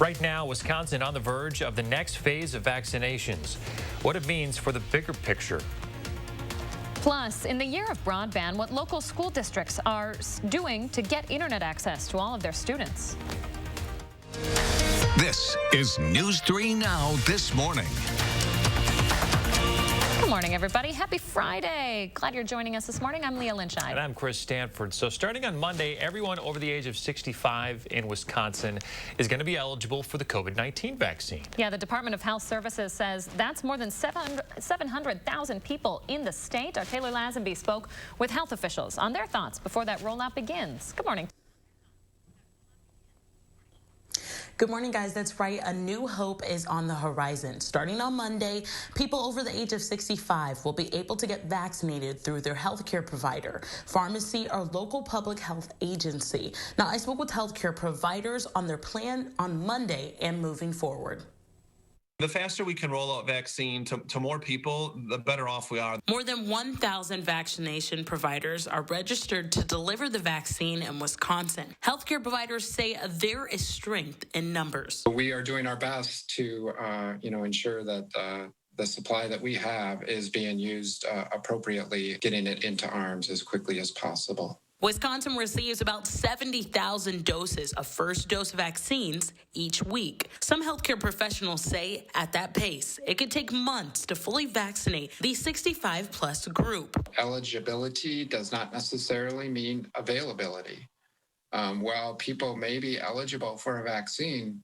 Right now, Wisconsin on the verge of the next phase of vaccinations. What it means for the bigger picture. Plus, in the year of broadband, what local school districts are doing to get internet access to all of their students. This is News 3 Now this morning. Good morning, everybody. Happy Friday. Glad you're joining us this morning. I'm Leah Lynchide. And I'm Chris Stanford. So starting on Monday, everyone over the age of 65 in Wisconsin is going to be eligible for the COVID-19 vaccine. Yeah, the Department of Health Services says that's more than 700,000 people in the state. Our Taylor Lazenby spoke with health officials on their thoughts before that rollout begins. Good morning. Good morning, guys. That's right. A new hope is on the horizon. Starting on Monday, people over the age of 65 will be able to get vaccinated through their healthcare provider, pharmacy, or local public health agency. Now, I spoke with healthcare providers on their plan on Monday and moving forward. The faster we can roll out vaccine to more people, the better off we are. More than 1,000 vaccination providers are registered to deliver the vaccine in Wisconsin. Healthcare providers say there is strength in numbers. We are doing our best to, ensure that the supply that we have is being used appropriately, getting it into arms as quickly as possible. Wisconsin receives about 70,000 doses of first-dose vaccines each week. Some healthcare professionals say at that pace, it could take months to fully vaccinate the 65-plus group. Eligibility does not necessarily mean availability. While people may be eligible for a vaccine,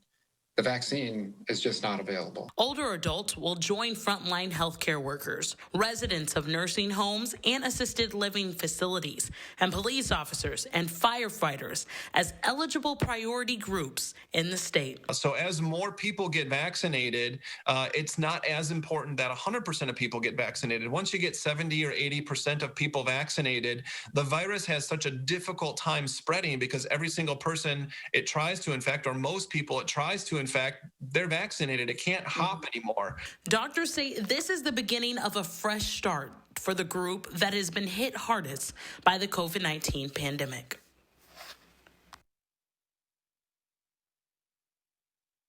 the vaccine is just not available. Older adults will join frontline healthcare workers, residents of nursing homes and assisted living facilities, and police officers and firefighters as eligible priority groups in the state. So as more people get vaccinated, it's not as important that 100% of people get vaccinated. Once you get 70 or 80% of people vaccinated, the virus has such a difficult time spreading because every single person it tries to infect, or most people it tries to infect, they're vaccinated. It can't hop anymore. Doctors say this is the beginning of a fresh start for the group that has been hit hardest by the COVID-19 pandemic.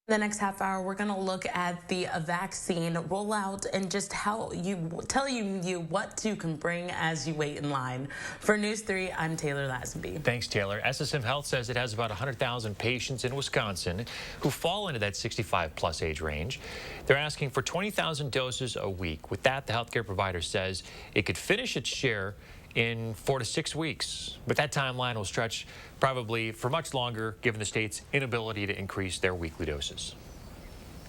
The next half hour, we're going to look at the vaccine rollout and just tell you what you can bring as you wait in line. For News 3, I'm Taylor Lazenby. Thanks, Taylor. SSM Health says it has about 100,000 patients in Wisconsin who fall into that 65-plus age range. They're asking for 20,000 doses a week. With that, the healthcare provider says it could finish its share in 4 to 6 weeks. But that timeline will stretch probably for much longer, given the state's inability to increase their weekly doses.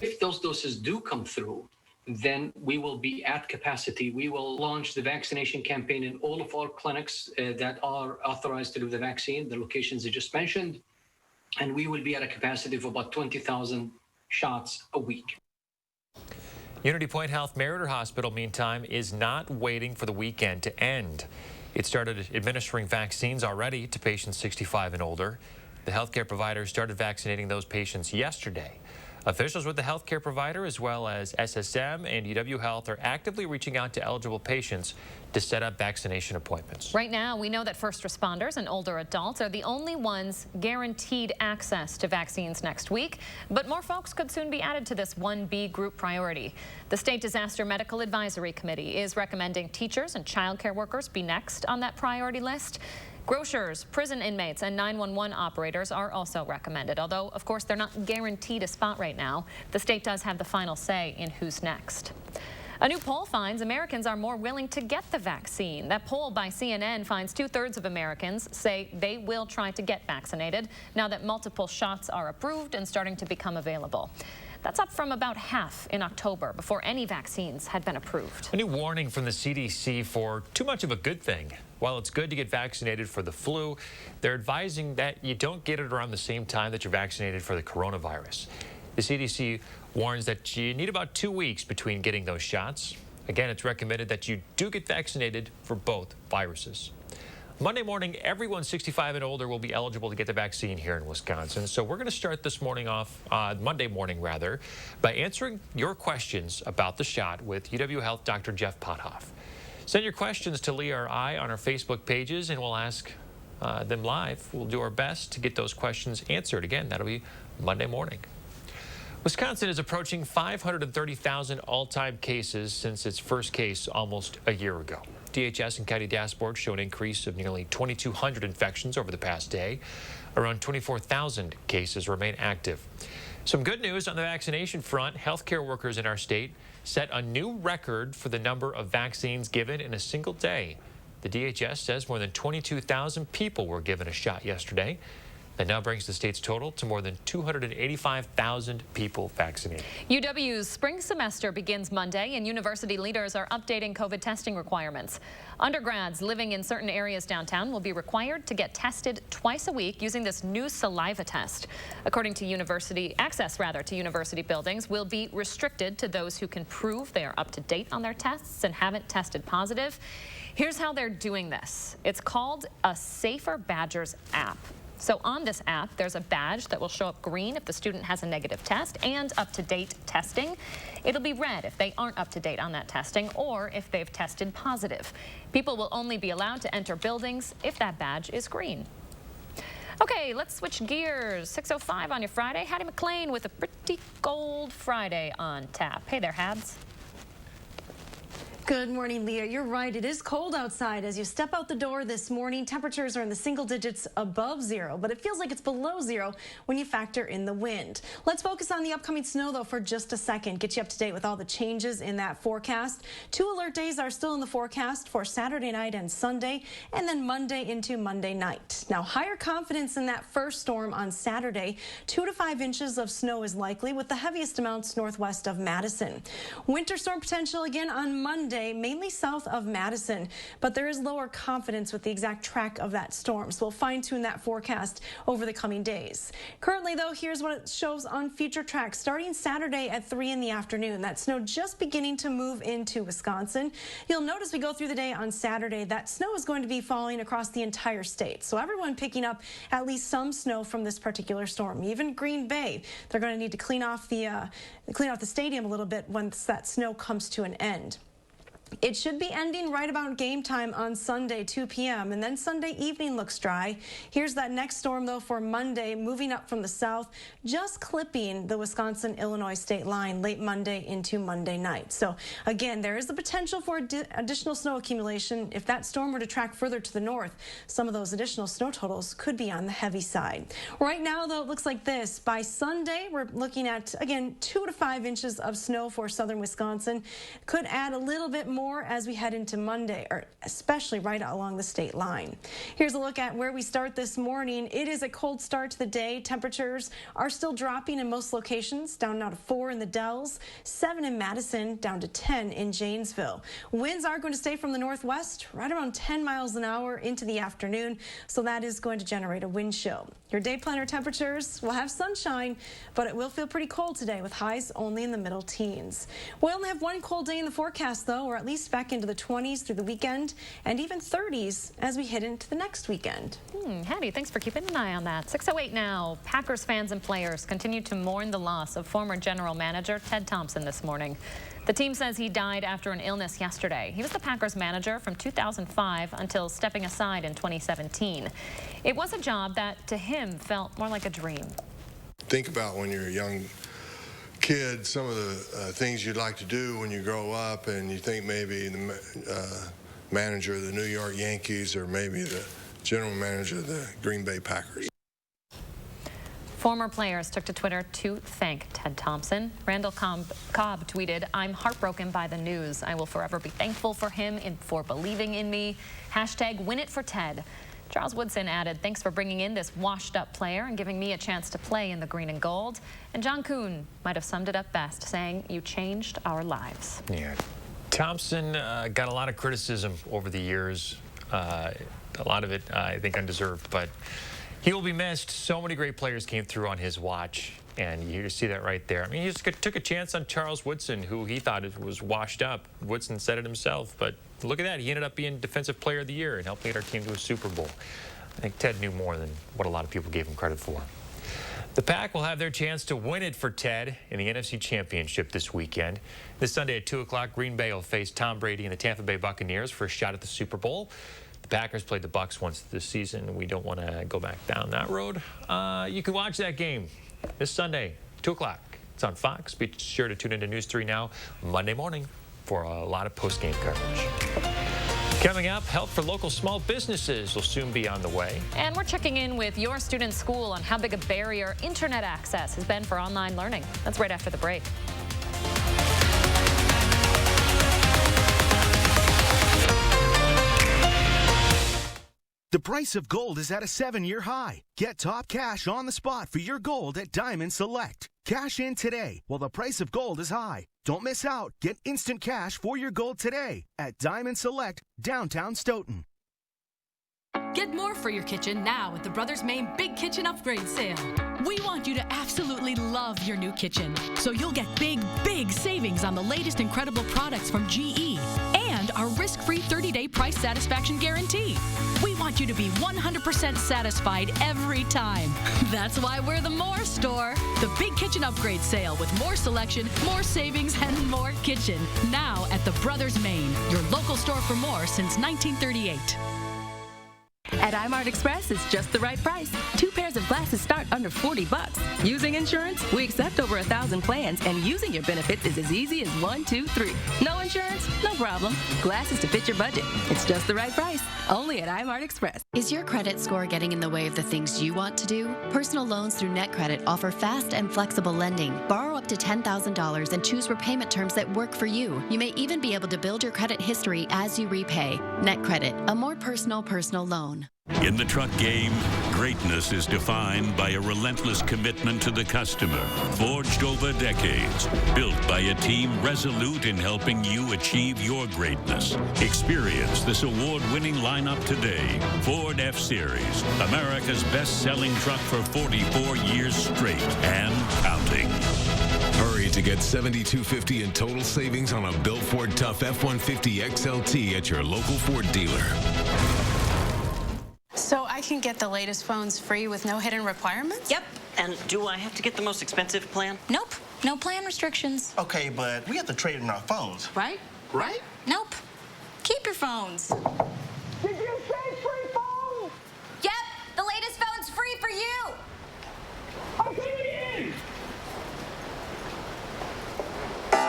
If those doses do come through, then we will be at capacity. We will launch the vaccination campaign in all of our clinics that are authorized to do the vaccine, the locations I just mentioned, and we will be at a capacity of about 20,000 shots a week. Unity Point Health Meriter Hospital, meantime, is not waiting for the weekend to end. It started administering vaccines already to patients 65 and older. The healthcare provider started vaccinating those patients yesterday. Officials with the healthcare provider, as well as SSM and UW Health, are actively reaching out to eligible patients to set up vaccination appointments. Right now, we know that first responders and older adults are the only ones guaranteed access to vaccines next week, but more folks could soon be added to this 1B group priority. The State Disaster Medical Advisory Committee is recommending teachers and child care workers be next on that priority list. Grocers, prison inmates, and 911 operators are also recommended, although, of course, they're not guaranteed a spot right now. The state does have the final say in who's next. A new poll finds Americans are more willing to get the vaccine. That poll by CNN finds 2/3 of Americans say they will try to get vaccinated now that multiple shots are approved and starting to become available. That's up from about half in October, before any vaccines had been approved. A new warning from the CDC for too much of a good thing. While it's good to get vaccinated for the flu, they're advising that you don't get it around the same time that you're vaccinated for the coronavirus. The CDC warns that you need about 2 weeks between getting those shots. Again, it's recommended that you do get vaccinated for both viruses. Monday morning, everyone 65 and older will be eligible to get the vaccine here in Wisconsin. So we're going to start this morning off, Monday morning rather, by answering your questions about the shot with UW Health Dr. Jeff Pothoff. Send your questions to Leah or I on our Facebook pages, and we'll ask them live. We'll do our best to get those questions answered. Again, that'll be Monday morning. Wisconsin is approaching 530,000 all-time cases since its first case almost a year ago. DHS and county dashboards show an increase of nearly 2,200 infections over the past day. Around 24,000 cases remain active. Some good news on the vaccination front. Healthcare workers in our state set a new record for the number of vaccines given in a single day. The DHS says more than 22,000 people were given a shot yesterday. That now brings the state's total to more than 285,000 people vaccinated. UW's spring semester begins Monday, and university leaders are updating COVID testing requirements. Undergrads living in certain areas downtown will be required to get tested twice a week using this new saliva test. According to access to university buildings will be restricted to those who can prove they are up to date on their tests and haven't tested positive. Here's how they're doing this. It's called a Safer Badgers app. So on this app, there's a badge that will show up green if the student has a negative test and up-to-date testing. It'll be red if they aren't up-to-date on that testing or if they've tested positive. People will only be allowed to enter buildings if that badge is green. Okay, let's switch gears. 6:05 on your Friday. Hattie McLean with a pretty cold Friday on tap. Hey there, Habs. Good morning, Leah. You're right. It is cold outside. As you step out the door this morning, temperatures are in the single digits above zero, but it feels like it's below zero when you factor in the wind. Let's focus on the upcoming snow, though, for just a second. Get you up to date with all the changes in that forecast. 2 alert days are still in the forecast for Saturday night and Sunday, and then Monday into Monday night. Now, higher confidence in that first storm on Saturday. 2 to 5 inches of snow is likely, with the heaviest amounts northwest of Madison. Winter storm potential again on Monday, mainly south of Madison, but there is lower confidence with the exact track of that storm, so we'll fine-tune that forecast over the coming days. Currently, though, here's what it shows on future tracks. Starting Saturday at 3 in the afternoon, that snow just beginning to move into Wisconsin. You'll notice we go through the day on Saturday, that snow is going to be falling across the entire state, so everyone picking up at least some snow from this particular storm. Even Green Bay, they're going to need to clean off the stadium a little bit once that snow comes to an end. It should be ending right about game time on Sunday, 2 p.m., and then Sunday evening looks dry. Here's that next storm, though, for Monday, moving up from the south, just clipping the Wisconsin-Illinois state line late Monday into Monday night. So, again, there is the potential for additional snow accumulation. If that storm were to track further to the north, some of those additional snow totals could be on the heavy side. Right now, though, it looks like this. By Sunday, we're looking at, again, 2 to 5 inches of snow for southern Wisconsin. Could add a little bit more as we head into Monday, or especially right along the state line. Here's a look at where we start this morning. It is a cold start to the day. Temperatures are still dropping in most locations, down now to 4 in the Dells, 7 in Madison, down to 10 in Janesville. Winds are going to stay from the northwest, right around 10 miles an hour into the afternoon, so that is going to generate a wind chill. Your day planner temperatures will have sunshine, but it will feel pretty cold today with highs only in the middle teens. We only have one cold day in the forecast, though, or at least back into the 20s through the weekend, and even 30s as we head into the next weekend. Hattie, thanks for keeping an eye on that. 6:08 now. Packers fans and players continue to mourn the loss of former general manager Ted Thompson this morning. The team says he died after an illness yesterday. He was the Packers manager from 2005 until stepping aside in 2017. It was a job that, to him, felt more like a dream. Think about when you're a young kid, some of the things you'd like to do when you grow up, and you think maybe the manager of the New York Yankees or maybe the general manager of the Green Bay Packers. Former players took to Twitter to thank Ted Thompson. Randall Cobb tweeted, "I'm heartbroken by the news. I will forever be thankful for him and for believing in me. Hashtag win it for Ted." Charles Woodson added, "Thanks for bringing in this washed-up player and giving me a chance to play in the green and gold." And John Kuhn might have summed it up best, saying, "You changed our lives." Yeah. Thompson got a lot of criticism over the years. A lot of it, I think, undeserved, but he will be missed. So many great players came through on his watch, and you see that right there. I mean, he just took a chance on Charles Woodson, who he thought was washed up. Woodson said it himself, but look at that. He ended up being Defensive Player of the Year and helped lead our team to a Super Bowl. I think Ted knew more than what a lot of people gave him credit for. The Pack will have their chance to win it for Ted in the NFC Championship this weekend. This Sunday at 2 o'clock, Green Bay will face Tom Brady and the Tampa Bay Buccaneers for a shot at the Super Bowl. The Packers played the Bucs once this season. We don't want to go back down that road. You can watch that game this Sunday, 2 o'clock. It's on Fox. Be sure to tune into News 3 Now Monday morning for a lot of post-game coverage. Coming up, help for local small businesses will soon be on the way. And we're checking in with your student's school on how big a barrier internet access has been for online learning. That's right after the break. The price of gold is at a 7-year high. Get top cash on the spot for your gold at Diamond Select. Cash in today while the price of gold is high. Don't miss out. Get instant cash for your gold today at Diamond Select, downtown Stoughton. Get more for your kitchen now at the Brothers Maine Big Kitchen Upgrade Sale. We want you to absolutely love your new kitchen, so you'll get big, big savings on the latest incredible products from GE and our risk-free 30-day price satisfaction guarantee. We want you to be 100% satisfied every time. That's why we're the More Store. The Big Kitchen Upgrade Sale with more selection, more savings, and more kitchen. Now at the Brothers Maine, your local store for more since 1938. At iMart Express, it's just the right price. 2 pairs of glasses start under $40. Using insurance? We accept over 1,000 plans, and using your benefits is as easy as 1, 2, 3. No insurance? No problem. Glasses to fit your budget. It's just the right price. Only at iMart Express. Is your credit score getting in the way of the things you want to do? Personal loans through NetCredit offer fast and flexible lending. Borrow up to $10,000 and choose repayment terms that work for you. You may even be able to build your credit history as you repay. NetCredit, a more personal loan. In the truck game, greatness is defined by a relentless commitment to the customer, forged over decades, built by a team resolute in helping you achieve your greatness. Experience this award-winning lineup today. Ford F-Series, America's best-selling truck for 44 years straight and counting. Hurry to get $7,250 in total savings on a Built Ford Tough F-150 XLT at your local Ford dealer. So I can get the latest phones free with no hidden requirements? Yep. And do I have to get the most expensive plan? Nope. No plan restrictions. Okay, but we have to trade in our phones. Right? Nope. Keep your phones. Did you say free phones? Yep. The latest phone's free for you. Okay,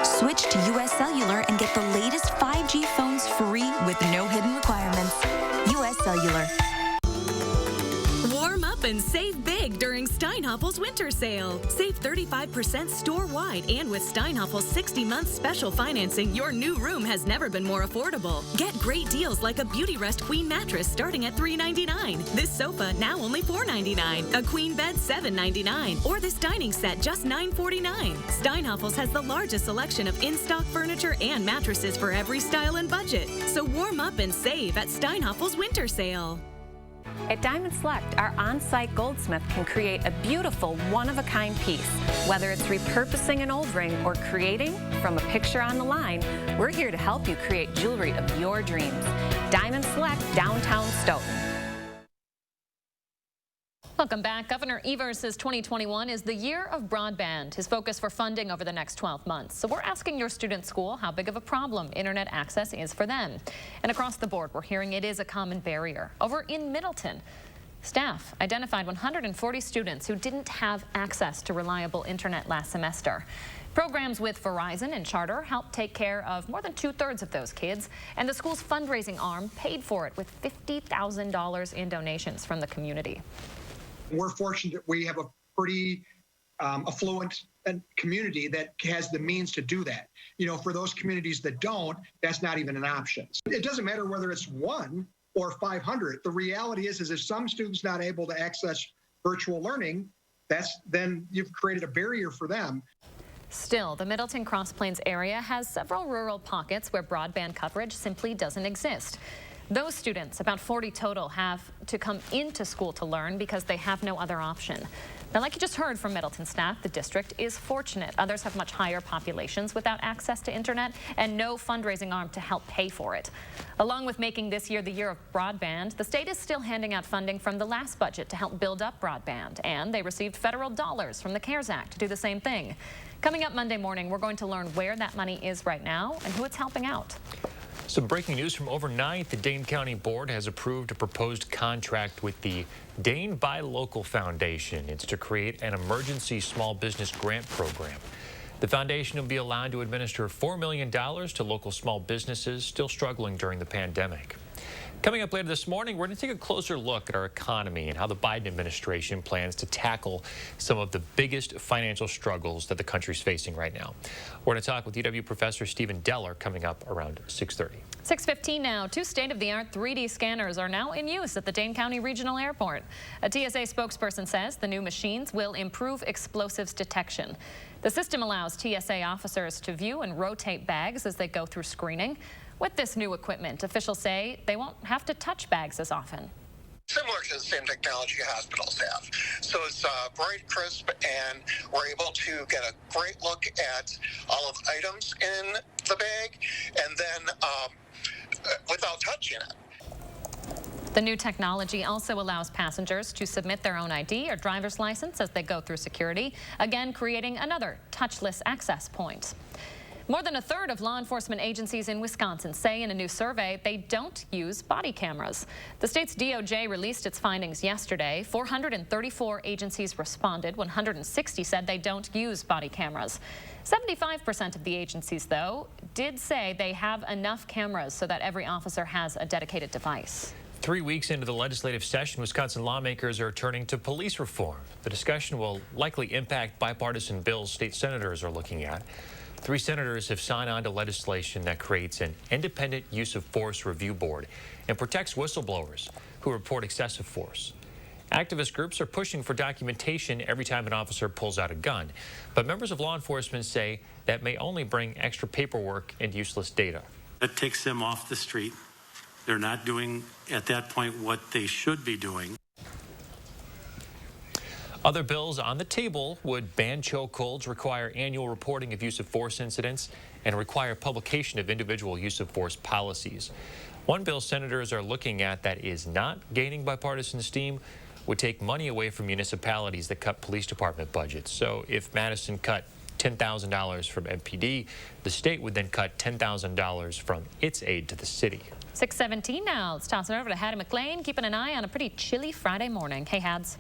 Switch to US Cellular and get the latest 5G phones free with no hidden requirements. US Cellular. Warm up and save big during Steinhaffel's winter sale. Save 35% store-wide, and with Steinhaffel's 60-month special financing, your new room has never been more affordable. Get great deals like a Beautyrest Queen mattress starting at $399. This sofa now only $499. A queen bed $799. Or this dining set just $949. Steinhaffel's has the largest selection of in-stock furniture and mattresses for every style and budget. So warm up and save at Steinhaffel's winter sale. At Diamond Select, our on-site goldsmith can create a beautiful, one-of-a-kind piece. Whether it's repurposing an old ring or creating from a picture on the line, we're here to help you create jewelry of your dreams. Diamond Select, downtown Stoughton. Welcome back. Governor Evers says 2021 is the year of broadband, his focus for funding over the next 12 months. So we're asking your student school how big of a problem internet access is for them. And across the board, we're hearing it is a common barrier. Over in Middleton, staff identified 140 students who didn't have access to reliable internet last semester. Programs with Verizon and Charter helped take care of more than 2/3 of those kids, and the school's fundraising arm paid for it with $50,000 in donations from the community. We're fortunate we have a pretty affluent community that has the means to do that. You know, for those communities that don't, that's not even an option. It doesn't matter whether it's 1 or 500. The reality is if some students not able to access virtual learning, then you've created a barrier for them. Still, the Middleton Cross Plains area has several rural pockets where broadband coverage simply doesn't exist. Those students, about 40 total, have to come into school to learn because they have no other option. Now, like you just heard from Middleton staff, the district is fortunate. Others have much higher populations without access to internet and no fundraising arm to help pay for it. Along with making this year the year of broadband, the state is still handing out funding from the last budget to help build up broadband, and they received federal dollars from the CARES Act to do the same thing. Coming up Monday morning, we're going to learn where that money is right now and who it's helping out. Some breaking news from overnight. The Dane County Board has approved a proposed contract with the Dane Buy Local Foundation. It's to create an emergency small business grant program. The foundation will be allowed to administer $4 million to local small businesses still struggling during the pandemic. Coming up later this morning, we're going to take a closer look at our economy and how the Biden administration plans to tackle some of the biggest financial struggles that the country's facing right now. We're going to talk with UW professor Stephen Deller coming up around 6:30. 6:15 now. 2 state-of-the-art 3D scanners are now in use at the Dane County Regional Airport. A TSA spokesperson says the new machines will improve explosives detection. The system allows TSA officers to view and rotate bags as they go through screening. With this new equipment, officials say they won't have to touch bags as often. Similar to the same technology hospitals have. So it's bright, crisp, and we're able to get a great look at all of the items in the bag, and then without touching it. The new technology also allows passengers to submit their own ID or driver's license as they go through security, again creating another touchless access point. More than a third of law enforcement agencies in Wisconsin say in a new survey they don't use body cameras. The state's DOJ released its findings yesterday. 434 agencies responded. 160 said they don't use body cameras. 75% of the agencies, though, did say they have enough cameras so that every officer has a dedicated device. 3 weeks into the legislative session, Wisconsin lawmakers are turning to police reform. The discussion will likely impact bipartisan bills state senators are looking at. 3 senators have signed on to legislation that creates an independent use of force review board and protects whistleblowers who report excessive force. Activist groups are pushing for documentation every time an officer pulls out a gun, but members of law enforcement say that may only bring extra paperwork and useless data. That takes them off the street. They're not doing, at that point, what they should be doing. Other bills on the table would ban chokeholds, require annual reporting of use of force incidents, and require publication of individual use of force policies. One bill senators are looking at that is not gaining bipartisan steam would take money away from municipalities that cut police department budgets. So if Madison cut $10,000 from MPD, the state would then cut $10,000 from its aid to the city. 6:17 now. Let's toss it over to Hattie McLean, keeping an eye on a pretty chilly Friday morning. Hey, Hads.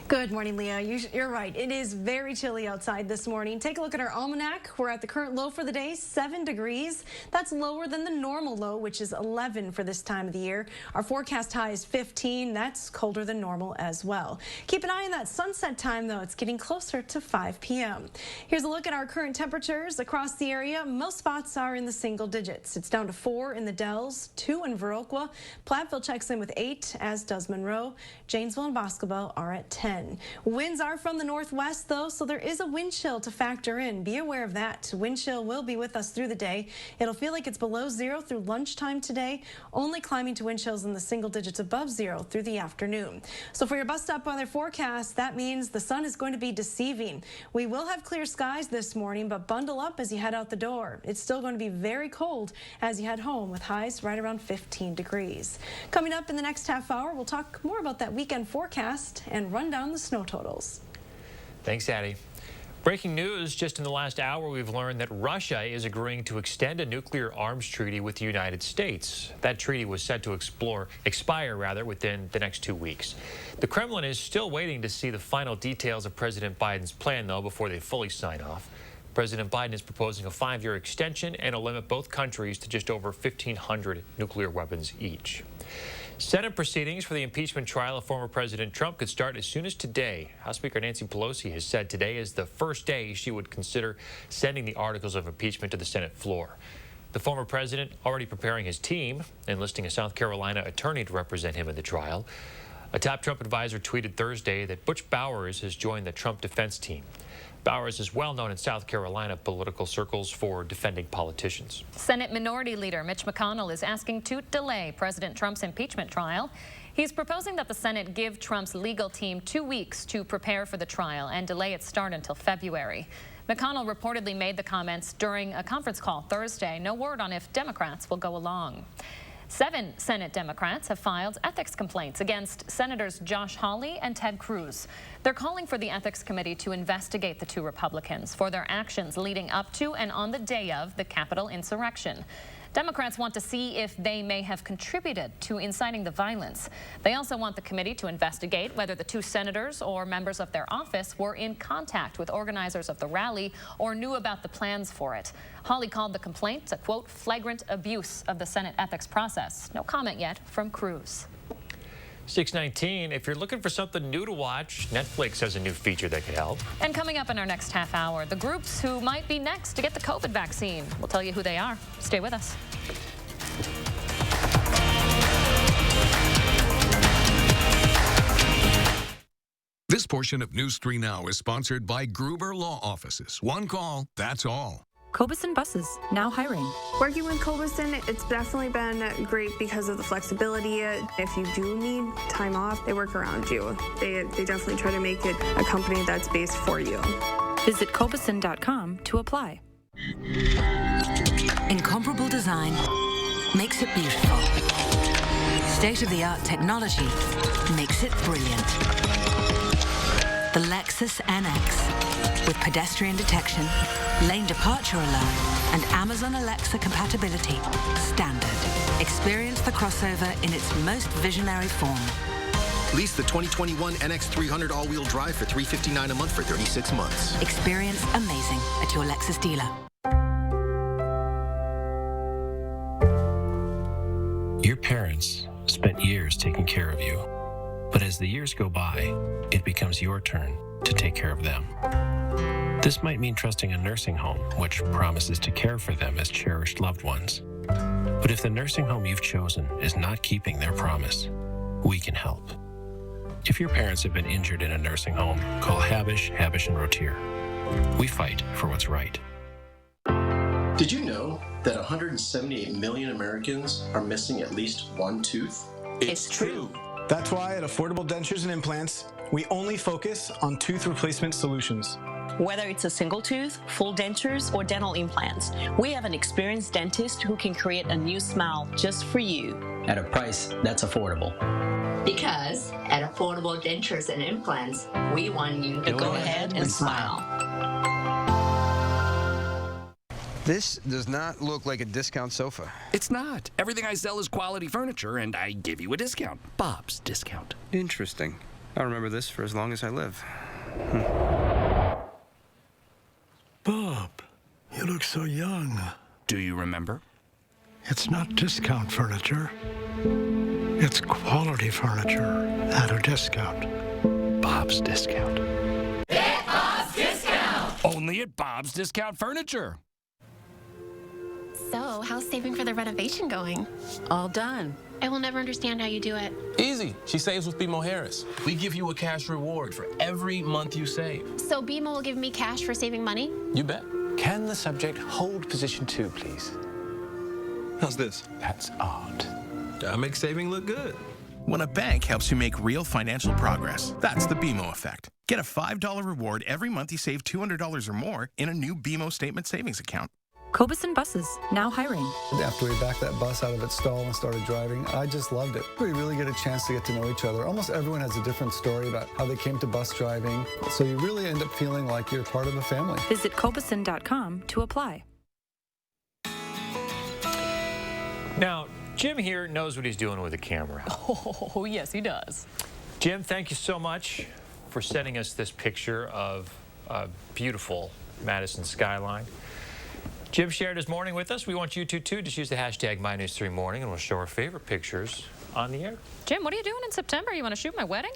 Good morning, Leah. You're right. It is very chilly outside this morning. Take a look at our almanac. We're at the current low for the day, 7 degrees. That's lower than the normal low, which is 11 for this time of the year. Our forecast high is 15. That's colder than normal as well. Keep an eye on that sunset time, though. It's getting closer to 5 p.m. Here's a look at our current temperatures across the area. Most spots are in the single digits. It's down to 4 in the Dells, 2 in Viroqua. Platteville checks in with 8, as does Monroe. Janesville and Boscobel are at 10. Winds are from the northwest, though, so there is a wind chill to factor in. Be aware of that. Wind chill will be with us through the day. It'll feel like it's below 0 through lunchtime today, only climbing to wind chills in the single digits above 0 through the afternoon. So for your bus stop weather forecast, that means the sun is going to be deceiving. We will have clear skies this morning, but bundle up as you head out the door. It's still going to be very cold as you head home with highs right around 15 degrees. Coming up in the next half hour, we'll talk more about that weekend forecast and run down the snow totals. Thanks, Addie. Breaking news, just in the last hour, we've learned that Russia is agreeing to extend a nuclear arms treaty with the United States. That treaty was set to expire within the next 2 weeks. The Kremlin is still waiting to see the final details of President Biden's plan, though, before they fully sign off. President Biden is proposing a 5-year extension and will limit both countries to just over 1,500 nuclear weapons each. Senate proceedings for the impeachment trial of former President Trump could start as soon as today. House Speaker Nancy Pelosi has said today is the first day she would consider sending the articles of impeachment to the Senate floor. The former president already preparing his team, enlisting a South Carolina attorney to represent him in the trial. A top Trump advisor tweeted Thursday that Butch Bowers has joined the Trump defense team. Bowers is well known in South Carolina political circles for defending politicians. Senate Minority Leader Mitch McConnell is asking to delay President Trump's impeachment trial. He's proposing that the Senate give Trump's legal team 2 weeks to prepare for the trial and delay its start until February. McConnell reportedly made the comments during a conference call Thursday. No word on if Democrats will go along. 7 Senate Democrats have filed ethics complaints against Senators Josh Hawley and Ted Cruz. They're calling for the Ethics Committee to investigate the 2 Republicans for their actions leading up to and on the day of the Capitol insurrection. Democrats want to see if they may have contributed to inciting the violence. They also want the committee to investigate whether the 2 senators or members of their office were in contact with organizers of the rally or knew about the plans for it. Hawley called the complaint a, quote, flagrant abuse of the Senate ethics process. No comment yet from Cruz. 6:19, if you're looking for something new to watch, Netflix has a new feature that could help. And coming up in our next half hour, the groups who might be next to get the COVID vaccine. We'll tell you who they are. Stay with us. This portion of News 3 Now is sponsored by Gruber Law Offices. One call, that's all. Cobeson Buses, now hiring. Working with Cobeson, it's definitely been great because of the flexibility. If you do need time off, they work around you. They definitely try to make it a company that's based for you. Visit Cobeson.com to apply. Incomparable design makes it beautiful. State-of-the-art technology makes it brilliant. The Lexus NX with pedestrian detection, lane departure alert, and Amazon Alexa compatibility. Standard. Experience the crossover in its most visionary form. Lease the 2021 NX300 all-wheel drive for $359 a month for 36 months. Experience amazing at your Lexus dealer. Your parents spent years taking care of you. But as the years go by, it becomes your turn to take care of them. This might mean trusting a nursing home, which promises to care for them as cherished loved ones. But if the nursing home you've chosen is not keeping their promise, we can help. If your parents have been injured in a nursing home, call Habish, Habish & Rotier. We fight for what's right. Did you know that 178 million Americans are missing at least one tooth? It's true. That's why at Affordable Dentures and Implants, we only focus on tooth replacement solutions. Whether it's a single tooth, full dentures, or dental implants, we have an experienced dentist who can create a new smile just for you. At a price that's affordable. Because at Affordable Dentures and Implants, we want you to go ahead and smile. This does not look like a discount sofa. It's not. Everything I sell is quality furniture, and I give you a discount. Bob's Discount. Interesting. I'll remember this for as long as I live. Bob, you look so young. Do you remember? It's not discount furniture. It's quality furniture at a discount. Bob's Discount. Get Bob's Discount! Only at Bob's Discount Furniture. So, how's saving for the renovation going? All done. I will never understand how you do it. Easy. She saves with BMO Harris. We give you a cash reward for every month you save. So BMO will give me cash for saving money? You bet. Can the subject hold position 2, please? How's this? That's art. That makes saving look good. When a bank helps you make real financial progress, that's the BMO effect. Get a $5 reward every month you save $200 or more in a new BMO Statement Savings account. Cobeson Buses, now hiring. After we backed that bus out of its stall and started driving, I just loved it. We really get a chance to get to know each other. Almost everyone has a different story about how they came to bus driving, so you really end up feeling like you're part of a family. Visit Cobeson.com to apply. Now, Jim here knows what he's doing with the camera. Oh, yes, he does. Jim, thank you so much for sending us this picture of a beautiful Madison skyline. Jim shared his morning with us. We want you to, too. Just use the hashtag MyNews3Morning, and we'll show our favorite pictures on the air. Jim, what are you doing in September? You want to shoot my wedding?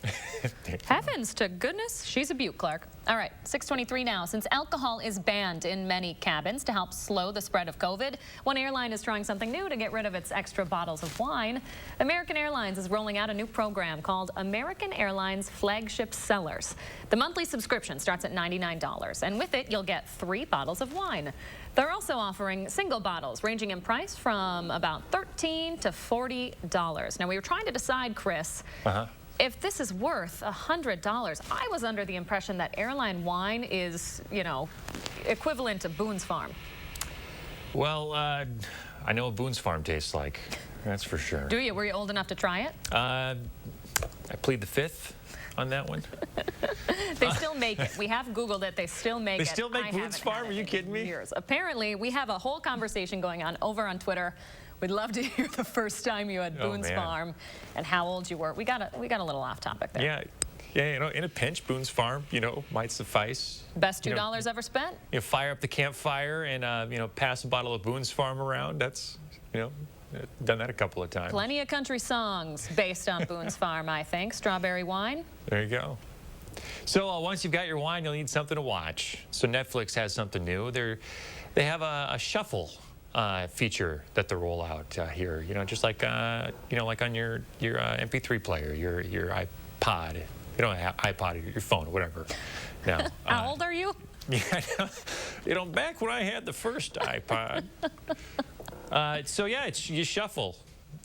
Heavens to goodness, she's a beaut, Clark. All right, 6:23 now. Since alcohol is banned in many cabins to help slow the spread of COVID, one airline is trying something new to get rid of its extra bottles of wine. American Airlines is rolling out a new program called American Airlines Flagship Sellers. The monthly subscription starts at $99, and with it, you'll get 3 bottles of wine. They're also offering single bottles ranging in price from about $13 to $40. Now, we were trying to decide, Chris, if this is worth $100. I was under the impression that airline wine is, you know, equivalent to Boone's Farm. Well, I know what Boone's Farm tastes like. That's for sure. Do you? Were you old enough to try it? I plead the fifth on that one. They still make it. We have Googled it. They still make it. They still make Boone's Farm? Are you kidding me? Years. Apparently, we have a whole conversation going on over on Twitter. We'd love to hear the first time you had Boone's Farm and how old you were. We got a little off topic there. Yeah. Yeah, you know, in a pinch, Boone's Farm, you know, might suffice. Best $2 ever spent? You know, fire up the campfire and, you know, pass a bottle of Boone's Farm around. That's, you know, done that a couple of times. Plenty of country songs based on Boone's Farm, I think. Strawberry wine. There you go. So once you've got your wine, you'll need something to watch. So Netflix has something new. They have a shuffle feature that they roll out here. You know, just like you know, like on your MP3 player, your iPod. You know, iPod, your phone, or whatever. Now, how old are you? Yeah, you know, back when I had the first iPod. So yeah, you shuffle,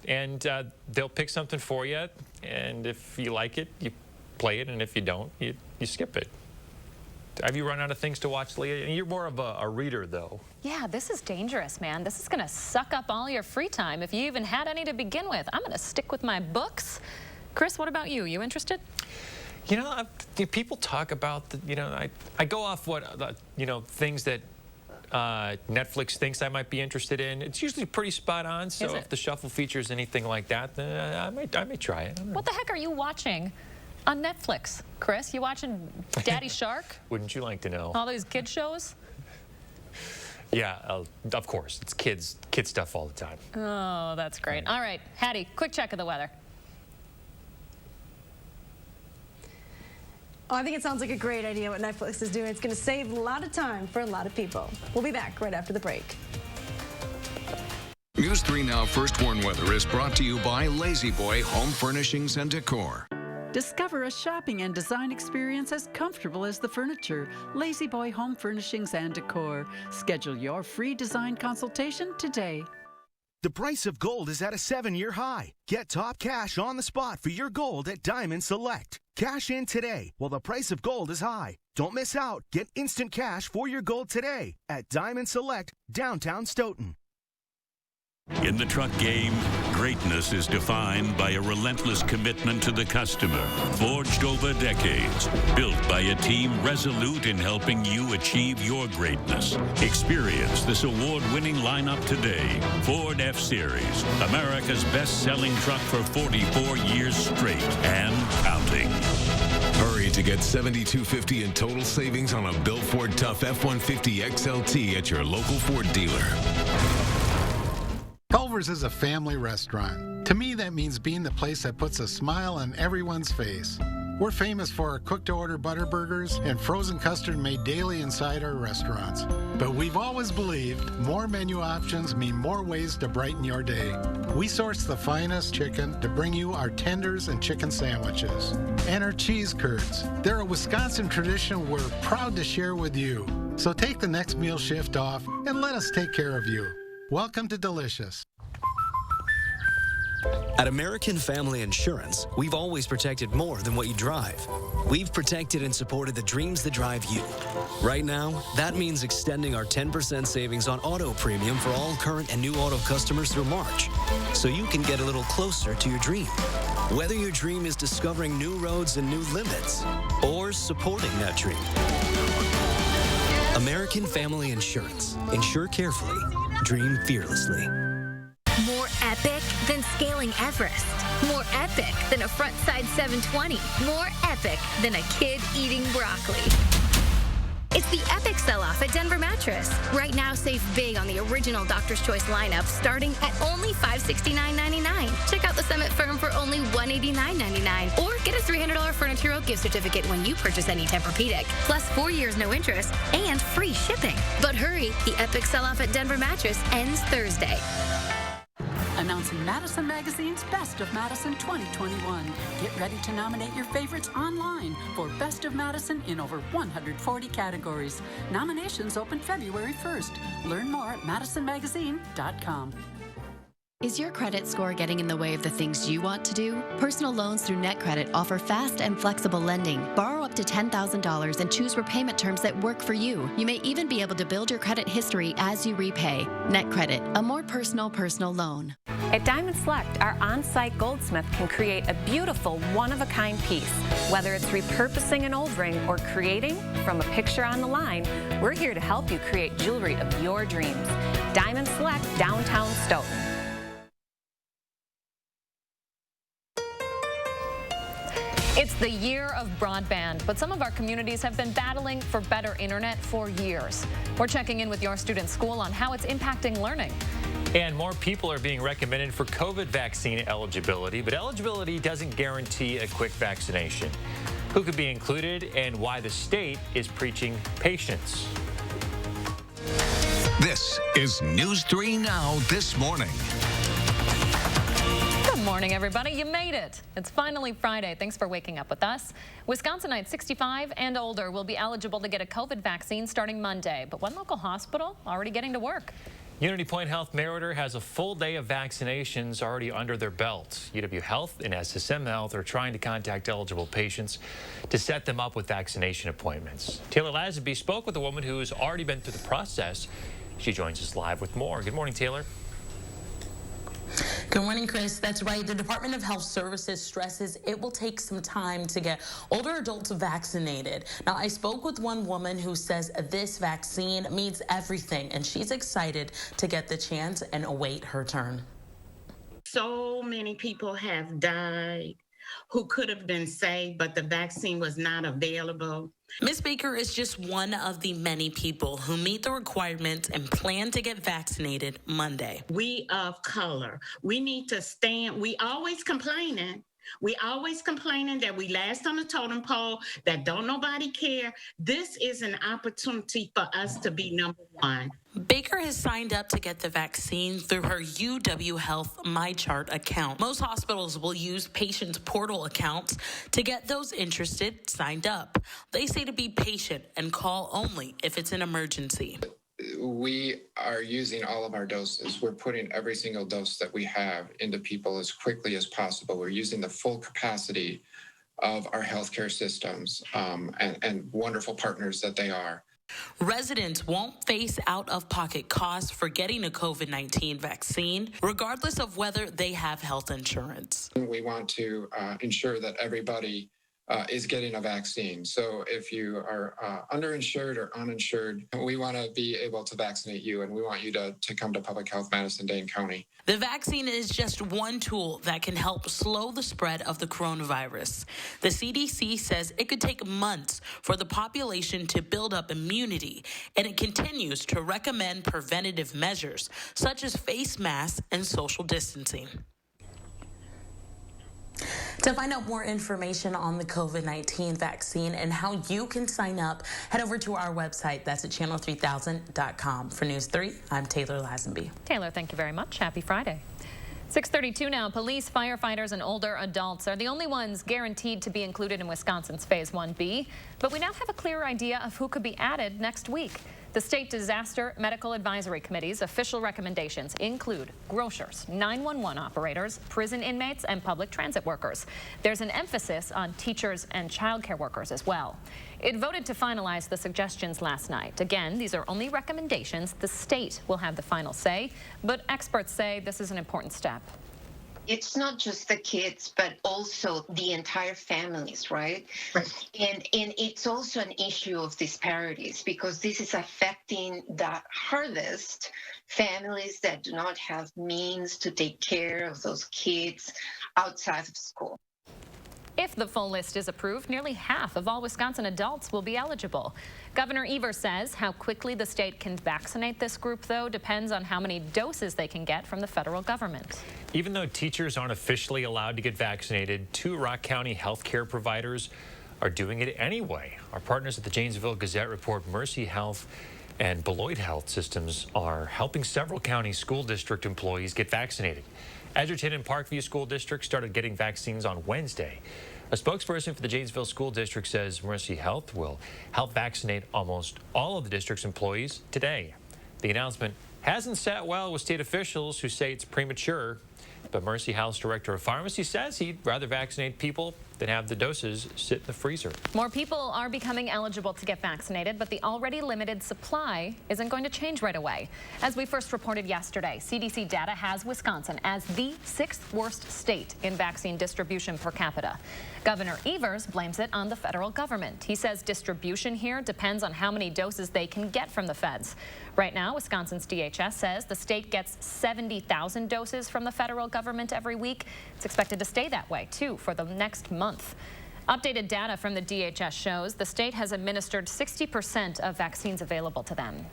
and they'll pick something for you, and if you like it, you play it, and if you don't, you skip it. Have you run out of things to watch, Leah? You're more of a reader, though. Yeah, this is dangerous, man. This is going to suck up all your free time if you even had any to begin with. I'm going to stick with my books. Chris, what about you? You interested? You know, people talk about, you know, I go off what, you know, things that Netflix thinks I might be interested in. It's usually pretty spot on, so if the shuffle features anything like that, then I may try it. What the heck are you watching on Netflix, Chris? You watching Daddy Shark? Wouldn't you like to know? All these kid shows? Yeah, of course. It's kid stuff all the time. Oh, that's great. All right, Hattie, quick check of the weather. Oh, I think it sounds like a great idea what Netflix is doing. It's going to save a lot of time for a lot of people. We'll be back right after the break. News 3 Now First Warn Weather is brought to you by Lazy Boy Home Furnishings and Decor. Discover a shopping and design experience as comfortable as the furniture. Lazy Boy Home Furnishings and Decor. Schedule your free design consultation today. The price of gold is at a 7-year high. Get top cash on the spot for your gold at Diamond Select. Cash in today while the price of gold is high. Don't miss out. Get instant cash for your gold today at Diamond Select, downtown Stoughton. In the truck game, greatness is defined by a relentless commitment to the customer, forged over decades, built by a team resolute in helping you achieve your greatness. Experience this award-winning lineup today. Ford F-Series, America's best-selling truck for 44 years straight and counting. Hurry to get $7,250 in total savings on a Bill Ford Tough F-150 XLT at your local Ford dealer. Culver's is a family restaurant. To me, that means being the place that puts a smile on everyone's face. We're famous for our cooked-to-order butter burgers and frozen custard made daily inside our restaurants. But we've always believed more menu options mean more ways to brighten your day. We source the finest chicken to bring you our tenders and chicken sandwiches. And our cheese curds. They're a Wisconsin tradition we're proud to share with you. So take the next meal shift off and let us take care of you. Welcome to Delicious. At American Family Insurance, we've always protected more than what you drive. We've protected and supported the dreams that drive you. Right now, that means extending our 10% savings on auto premium for all current and new auto customers through March, so you can get a little closer to your dream. Whether your dream is discovering new roads and new limits, or supporting that dream. American Family Insurance. Insure carefully. Dream fearlessly. More epic than scaling Everest. More epic than a frontside 720. More epic than a kid eating broccoli. It's the epic sell-off at Denver Mattress. Right now, save big on the original Doctor's Choice lineup, starting at only $569.99. Check out the Summit Firm for only $189.99. Or get a $300 Furniture Row gift certificate when you purchase any Tempur-Pedic. Plus 4 years no interest and free shipping. But hurry, the epic sell-off at Denver Mattress ends Thursday. Announcing Madison Magazine's Best of Madison 2021. Get ready to nominate your favorites online for Best of Madison in over 140 categories. Nominations open February 1st. Learn more at madisonmagazine.com. Is your credit score getting in the way of the things you want to do? Personal loans through NetCredit offer fast and flexible lending. Borrow up to $10,000 and choose repayment terms that work for you. You may even be able to build your credit history as you repay. NetCredit, a more personal loan. At Diamond Select, our on-site goldsmith can create a beautiful, one-of-a-kind piece. Whether it's repurposing an old ring or creating from a picture on the line, we're here to help you create jewelry of your dreams. Diamond Select, downtown Stoughton. It's the year of broadband, but some of our communities have been battling for better internet for years. We're checking in with your student school on how it's impacting learning. And more people are being recommended for COVID vaccine eligibility, but eligibility doesn't guarantee a quick vaccination. Who could be included and why the state is preaching patience. This is News 3 Now this morning. Good morning, everybody. You made it. It's finally Friday. Thanks for waking up with us. Wisconsinites 65 and older will be eligible to get a COVID vaccine starting Monday, but one local hospital already getting to work. Unity Point Health Meritor has a full day of vaccinations already under their belt. UW Health and SSM Health are trying to contact eligible patients to set them up with vaccination appointments. Taylor Lazenby spoke with a woman who has already been through the process. She joins us live with more. Good morning, Taylor. Good morning, Chris. That's right. The Department of Health Services stresses it will take some time to get older adults vaccinated. Now, I spoke with one woman who says this vaccine means everything, and she's excited to get the chance and await her turn. So many people have died who could have been saved, but the vaccine was not available. Ms. Baker is just one of the many people who meet the requirements and plan to get vaccinated Monday. We of color, we need to stand. We always complaining that we last on the totem pole, that don't nobody care. This is an opportunity for us to be number one. Baker has signed up to get the vaccine through her UW Health MyChart account. Most hospitals will use patient portal accounts to get those interested signed up. They say to be patient and call only if it's an emergency. We are using all of our doses. We're putting every single dose that we have into people as quickly as possible. We're using the full capacity of our healthcare systems and wonderful partners that they are. Residents won't face out-of-pocket costs for getting a COVID-19 vaccine, regardless of whether they have health insurance. We want to ensure that everybody is getting a vaccine. So if you are underinsured or uninsured, we want to be able to vaccinate you, and we want you to come to Public Health Madison-Dane County. The vaccine is just one tool that can help slow the spread of the coronavirus. The CDC says it could take months for the population to build up immunity, and it continues to recommend preventative measures such as face masks and social distancing. To find out more information on the COVID-19 vaccine and how you can sign up, head over to our website. That's at channel3000.com. For News 3, I'm Taylor Lazenby. Taylor, thank you very much. Happy Friday. 6:32 now. Police, firefighters, and older adults are the only ones guaranteed to be included in Wisconsin's Phase 1B. But we now have a clear idea of who could be added next week. The State Disaster Medical Advisory Committee's official recommendations include grocers, 911 operators, prison inmates, and public transit workers. There's an emphasis on teachers and childcare workers as well. It voted to finalize the suggestions last night. Again, these are only recommendations. The state will have the final say, but experts say this is an important step. It's not just the kids, but also the entire families, right? And it's also an issue of disparities, because this is affecting the hardest families that do not have means to take care of those kids outside of school. If the full list is approved, nearly half of all Wisconsin adults will be eligible. Governor Evers says how quickly the state can vaccinate this group, though, depends on how many doses they can get from the federal government. Even though teachers aren't officially allowed to get vaccinated, 2 Rock County healthcare providers are doing it anyway. Our partners at the Janesville Gazette report Mercy Health and Beloit Health Systems are helping several county school district employees get vaccinated. Edgerton and Parkview School District started getting vaccines on Wednesday. A spokesperson for the Janesville School District says Mercy Health will help vaccinate almost all of the district's employees today. The announcement hasn't sat well with state officials who say it's premature. But Mercy House Director of Pharmacy says he'd rather vaccinate people than have the doses sit in the freezer. More people are becoming eligible to get vaccinated, but the already limited supply isn't going to change right away. As we first reported yesterday, CDC data has Wisconsin as the 6th worst state in vaccine distribution per capita. Governor Evers blames it on the federal government. He says distribution here depends on how many doses they can get from the feds. Right now, Wisconsin's DHS says the state gets 70,000 doses from the federal government every week. It's expected to stay that way, too, for the next month. Updated data from the DHS shows the state has administered 60% of vaccines available to them.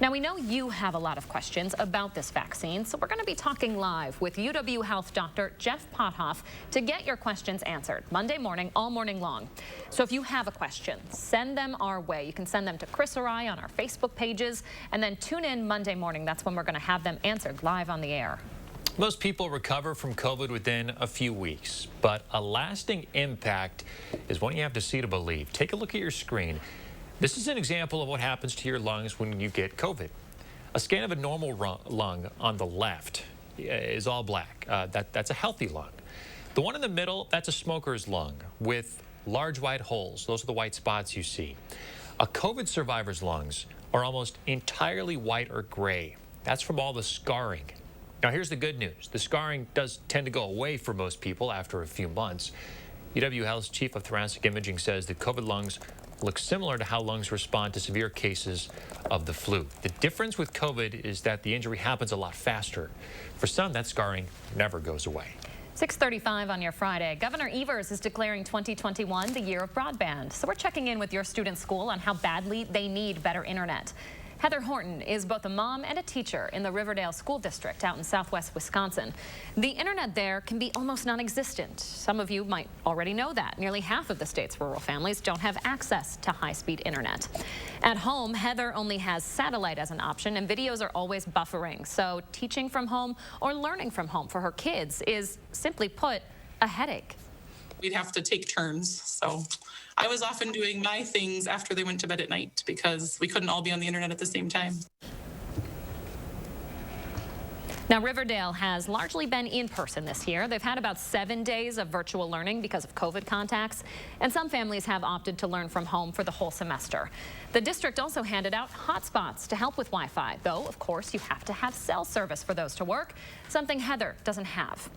Now, we know you have a lot of questions about this vaccine, so we're going to be talking live with UW Health Dr. Jeff Pothoff to get your questions answered Monday morning, all morning long. So if you have a question, send them our way. You can send them to Chris or I on our Facebook pages, and then tune in Monday morning. That's when we're going to have them answered live on the air. Most people recover from COVID within a few weeks, but a lasting impact is one you have to see to believe. Take a look at your screen. This is an example of what happens to your lungs when you get COVID. A scan of a normal lung on the left is all black. That's a healthy lung. The one in the middle, that's a smoker's lung with large white holes. Those are the white spots you see. A COVID survivor's lungs are almost entirely white or gray. That's from all the scarring. Now, here's the good news. The scarring does tend to go away for most people after a few months. UW Health's chief of thoracic imaging says that COVID lungs look similar to how lungs respond to severe cases of the flu. The difference with COVID is that the injury happens a lot faster. For some, that scarring never goes away. 6:35 on your Friday. Governor Evers is declaring 2021 the year of broadband. So we're checking in with your student school on how badly they need better internet. Heather Horton is both a mom and a teacher in the Riverdale School District out in southwest Wisconsin. The internet there can be almost non-existent. Some of you might already know that. Nearly half of the state's rural families don't have access to high-speed internet. At home, Heather only has satellite as an option, and videos are always buffering. So teaching from home or learning from home for her kids is, simply put, a headache. We'd have to take turns. So I was often doing my things after they went to bed at night because we couldn't all be on the internet at the same time. Now, Riverdale has largely been in person this year. They've had about 7 days of virtual learning because of COVID contacts, and some families have opted to learn from home for the whole semester. The district also handed out hotspots to help with Wi-Fi, though, of course, you have to have cell service for those to work, something Heather doesn't have.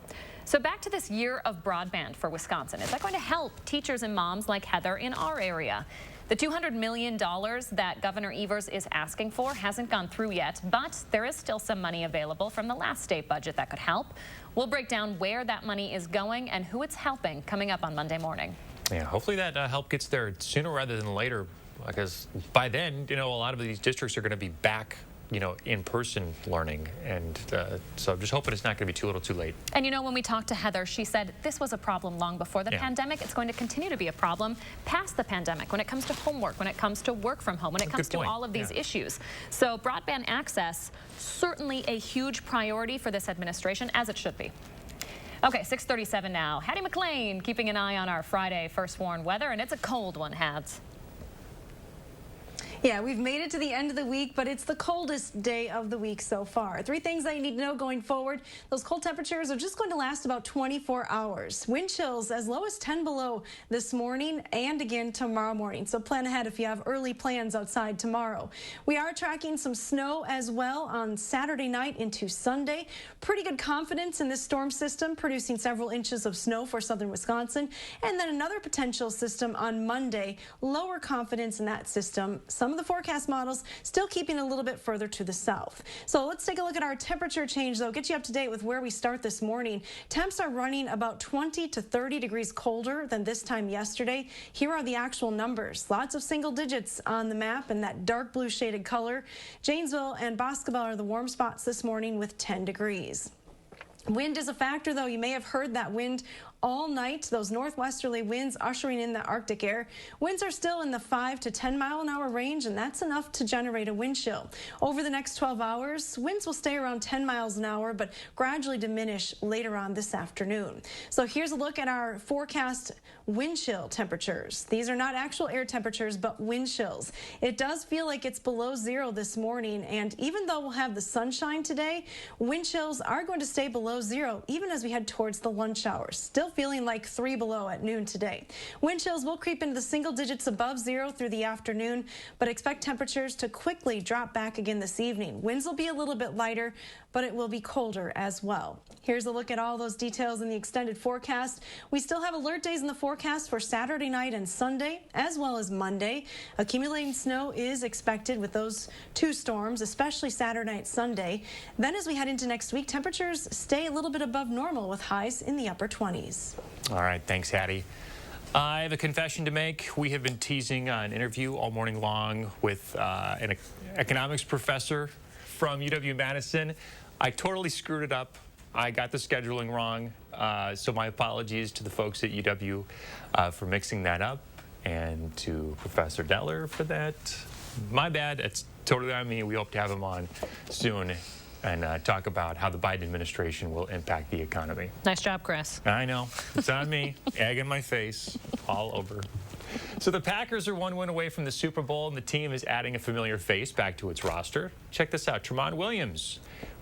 So back to this year of broadband for Wisconsin. Is that going to help teachers and moms like Heather in our area? The $200 million that Governor Evers is asking for hasn't gone through yet, but there is still some money available from the last state budget that could help. We'll break down where that money is going and who it's helping coming up on Monday morning. Yeah, hopefully that help gets there sooner rather than later, because by then, a lot of these districts are going to be back, in-person learning. And so I'm just hoping it's not going to be too little too late. And when we talked to Heather, she said this was a problem long before the pandemic. It's going to continue to be a problem past the pandemic when it comes to homework, when it comes to work from home, when it comes to all of these issues. So broadband access, certainly a huge priority for this administration, as it should be. Okay, 6:37 now. Hattie McLean keeping an eye on our Friday first warn weather, and it's a cold one, Hads. Yeah, we've made it to the end of the week, but it's the coldest day of the week so far. 3 things that you need to know going forward. Those cold temperatures are just going to last about 24 hours. Wind chills as low as 10 below this morning and again tomorrow morning. So plan ahead if you have early plans outside tomorrow. We are tracking some snow as well on Saturday night into Sunday. Pretty good confidence in this storm system, producing several inches of snow for southern Wisconsin. And then another potential system on Monday. Lower confidence in that system. Some of the forecast models still keeping a little bit further to the south. So let's take a look at our temperature change, though, get you up to date with where we start this morning. Temps are running about 20 to 30 degrees colder than this time yesterday. Here are the actual numbers. Lots of single digits on the map in that dark blue shaded color. Janesville and Boscobel are the warm spots this morning with 10 degrees. Wind is a factor, though. You may have heard that wind all night. Those northwesterly winds ushering in the Arctic air. Winds are still in the 5 to 10 mile an hour range, and that's enough to generate a wind chill. Over the next 12 hours, winds will stay around 10 miles an hour, but gradually diminish later on this afternoon. So here's a look at our forecast wind chill temperatures. These are not actual air temperatures, but wind chills. It does feel like it's below zero this morning, and even though we'll have the sunshine today, wind chills are going to stay below zero even as we head towards the lunch hours. Still feeling like 3 below at noon today. Wind chills will creep into the single digits above zero through the afternoon, but expect temperatures to quickly drop back again this evening. Winds will be a little bit lighter, but it will be colder as well. Here's a look at all those details in the extended forecast. We still have alert days in the forecast for Saturday night and Sunday, as well as Monday. Accumulating snow is expected with those two storms, especially Saturday night, Sunday. Then as we head into next week, temperatures stay a little bit above normal with highs in the upper 20s. All right, thanks, Hattie. I have a confession to make. We have been teasing an interview all morning long with an economics professor from UW-Madison. I totally screwed it up. I got the scheduling wrong, so my apologies to the folks at UW for mixing that up, and to Professor Deller for that. My bad. It's totally on me. We hope to have him on soon and talk about how the Biden administration will impact the economy. Nice job, Chris. I know. It's on me. Egg in my face. All over. So the Packers are one win away from the Super Bowl, and the team is adding a familiar face back to its roster. Check this out. Tramon Williams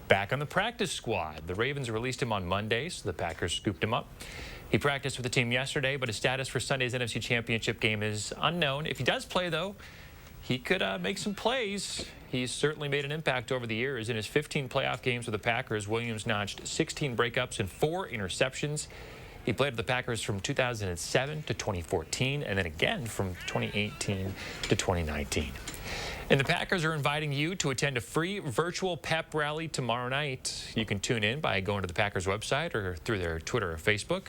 back on the practice squad. The Ravens released him on Monday, so the Packers scooped him up. He practiced with the team yesterday, but his status for Sunday's NFC Championship game is unknown. If he does play, though, he could make some plays. He's certainly made an impact over the years. In his 15 playoff games with the Packers, Williams notched 16 breakups and 4 interceptions. He played with the Packers from 2007 to 2014, and then again from 2018 to 2019. And the Packers are inviting you to attend a free virtual pep rally tomorrow night. You can tune in by going to the Packers website or through their Twitter or Facebook.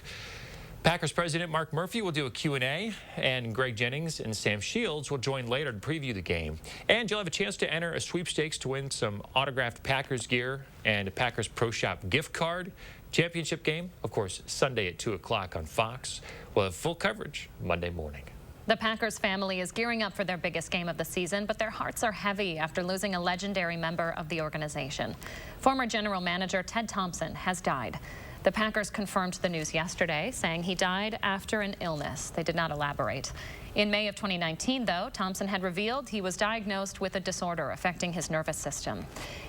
Packers president Mark Murphy will do a Q&A, and Greg Jennings and Sam Shields will join later to preview the game. And you'll have a chance to enter a sweepstakes to win some autographed Packers gear and a Packers Pro Shop gift card. Championship game, of course, Sunday at 2 o'clock on Fox. We'll have full coverage Monday morning. The Packers family is gearing up for their biggest game of the season, but their hearts are heavy after losing a legendary member of the organization. Former general manager Ted Thompson has died. The Packers confirmed the news yesterday, saying he died after an illness. They did not elaborate. In May of 2019, though, Thompson had revealed he was diagnosed with a disorder affecting his nervous system.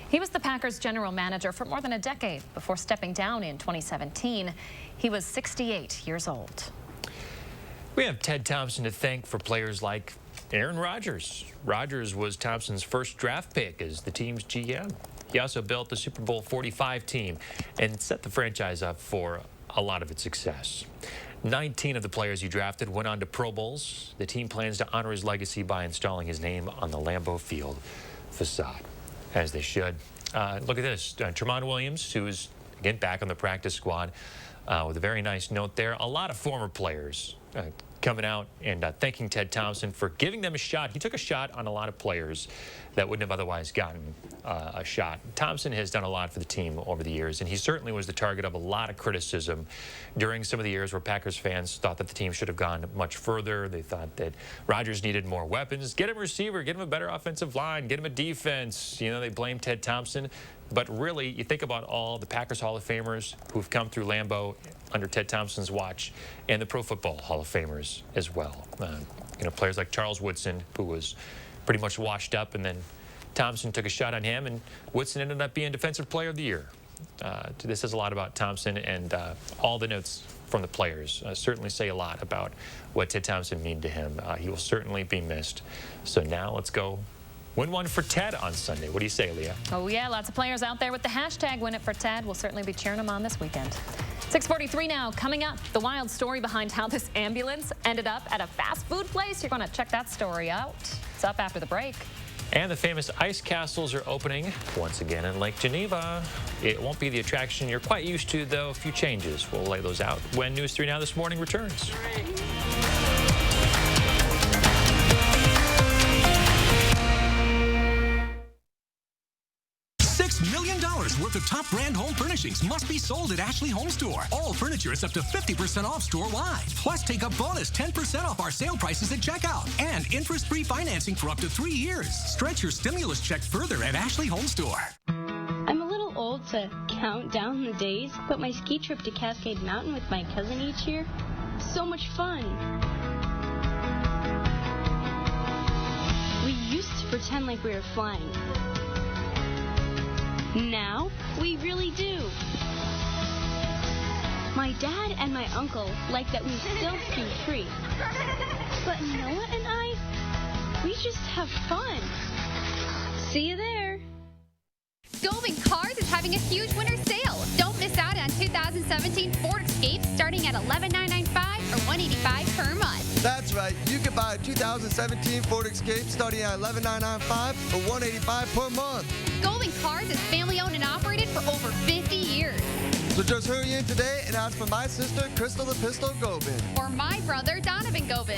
He was the Packers general manager for more than a decade before stepping down in 2017. He was 68 years old. We have Ted Thompson to thank for players like Aaron Rodgers. Rodgers was Thompson's first draft pick as the team's GM. He also built the Super Bowl 45 team and set the franchise up for a lot of its success. 19 of the players he drafted went on to Pro Bowls. The team plans to honor his legacy by installing his name on the Lambeau Field facade, as they should. Look at this. Tramon Williams, who is, again, back on the practice squad with a very nice note there. A lot of former players coming out and thanking Ted Thompson for giving them a shot. He took a shot on a lot of players that wouldn't have otherwise gotten a shot. Thompson has done a lot for the team over the years, and he certainly was the target of a lot of criticism during some of the years where Packers fans thought that the team should have gone much further. They thought that Rodgers needed more weapons. Get him a receiver, get him a better offensive line, get him a defense. You know, they blamed Ted Thompson. But really, you think about all the Packers Hall of Famers who've come through Lambeau under Ted Thompson's watch, and the Pro Football Hall of Famers as well. You know, players like Charles Woodson, who was pretty much washed up, and then Thompson took a shot on him, and Woodson ended up being Defensive Player of the Year. This says a lot about Thompson, and all the notes from the players certainly say a lot about what Ted Thompson meant to him. He will certainly be missed. So now let's go win one for Ted on Sunday. What do you say, Leah? Oh, yeah, lots of players out there with the hashtag Win It for Ted. We'll certainly be cheering him on this weekend. 6:43 now. Coming up, the wild story behind how this ambulance ended up at a fast food place. You're going to check that story out. It's up after the break. And the famous ice castles are opening once again in Lake Geneva. It won't be the attraction you're quite used to, though. A few changes. We'll lay those out when News 3 Now This Morning returns. $6 million worth of top brand home furnishings must be sold at Ashley Home Store. All furniture is up to 50% off store-wide. Plus, take a bonus 10% off our sale prices at checkout and interest-free financing for up to 3 years. Stretch your stimulus check further at Ashley Home Store. I'm a little old to count down the days, but my ski trip to Cascade Mountain with my cousin each year, so much fun. We used to pretend like we were flying. Now, we really do. My dad and my uncle like that we still ski free. But Noah and I, we just have fun. See you there. Goldwyn Cars is having a huge winter sale. Don't miss out on 2017 Ford Escape starting at $11,995 or $185 per month. That's right. You can buy a 2017 Ford Escape starting at $11,995 or $185 per month. Goldwyn Cars is family owned and operated for over 50 years. So just hurry in today and ask for my sister, Crystal the Pistol Gobin. Or my brother, Donovan Gobin.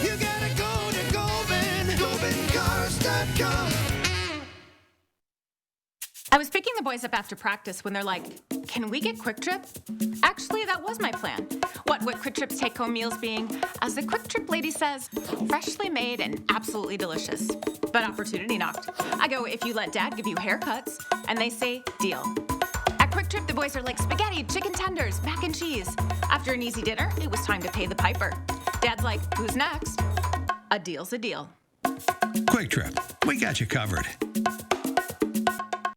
You gotta go to Gobin, GobinCars.com. I was picking the boys up after practice when they're like, can we get Quick Trip? Actually, that was my plan. What would Quick Trip's take-home meals being? As the Quick Trip lady says, freshly made and absolutely delicious. But opportunity knocked. I go, if you let Dad give you haircuts. And they say, deal. At Quick Trip, the boys are like spaghetti, chicken tenders, mac and cheese. After an easy dinner, it was time to pay the piper. Dad's like, who's next? A deal's a deal. Quick Trip, we got you covered.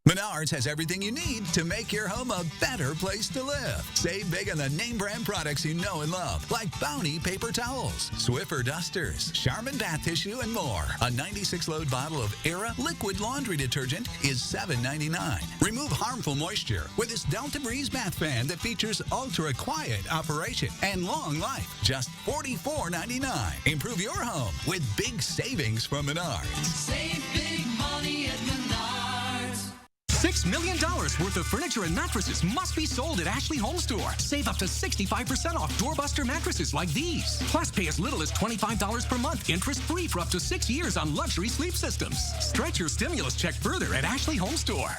Menards has everything you need to make your home a better place to live. Save big on the name brand products you know and love, like Bounty paper towels, Swiffer dusters, Charmin bath tissue, and more. A 96-load bottle of Era liquid laundry detergent is $7.99. Remove harmful moisture with this Delta Breeze bath fan that features ultra-quiet operation and long life. Just $44.99. Improve your home with big savings from Menards. Save big money at Menards. $6 million worth of furniture and mattresses must be sold at Ashley Home Store. Save up to 65% off doorbuster mattresses like these. Plus, pay as little as $25 per month, interest-free for up to 6 years on luxury sleep systems. Stretch your stimulus check further at Ashley Home Store.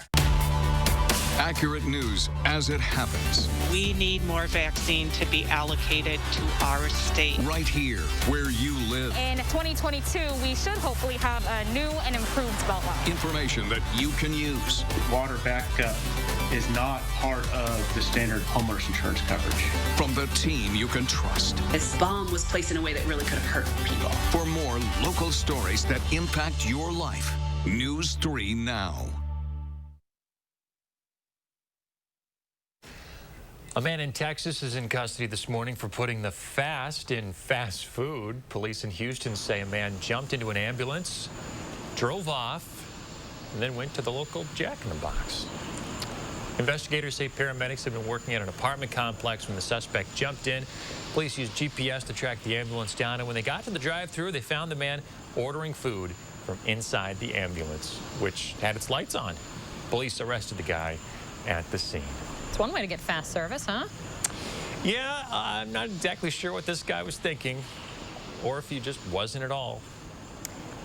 Accurate news as it happens. We need more vaccine to be allocated to our state. Right here, where you live. In 2022, we should hopefully have a new and improved Beltline. Information that you can use. Water backup is not part of the standard homeowners insurance coverage. From the team you can trust. This bomb was placed in a way that really could have hurt people. For more local stories that impact your life, News 3 Now. A man in Texas is in custody this morning for putting the fast in fast food. Police in Houston say a man jumped into an ambulance, drove off, and then went to the local Jack in the Box. Investigators say paramedics have been working at an apartment complex when the suspect jumped in. Police used GPS to track the ambulance down, and when they got to the drive-thru, they found the man ordering food from inside the ambulance, which had its lights on. Police arrested the guy at the scene. It's one way to get fast service, huh? Yeah, I'm not exactly sure what this guy was thinking, or if he just wasn't at all.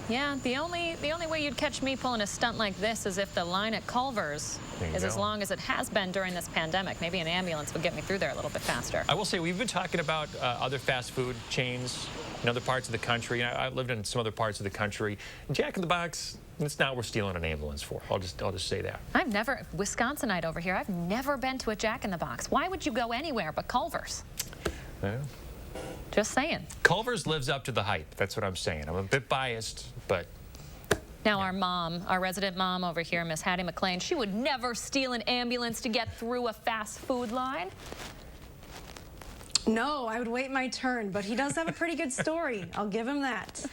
Yeah, the only way you'd catch me pulling a stunt like this is if the line at Culver's is as long as it has been during this pandemic. Maybe an ambulance would get me through there a little bit faster. I will say we've been talking about other fast food chains in other parts of the country. I've lived in some other parts of the country. Jack in the Box, it's not worth stealing an ambulance for. I'll just say that. I've never, Wisconsinite over here, I've never been to a Jack in the Box. Why would you go anywhere but Culver's? Yeah. Just saying. Culver's lives up to the hype. That's what I'm saying. I'm a bit biased, but... Now our mom, our resident mom over here, Miss Hattie McLean, she would never steal an ambulance to get through a fast food line. No, I would wait my turn, but he does have a pretty good story. I'll give him that.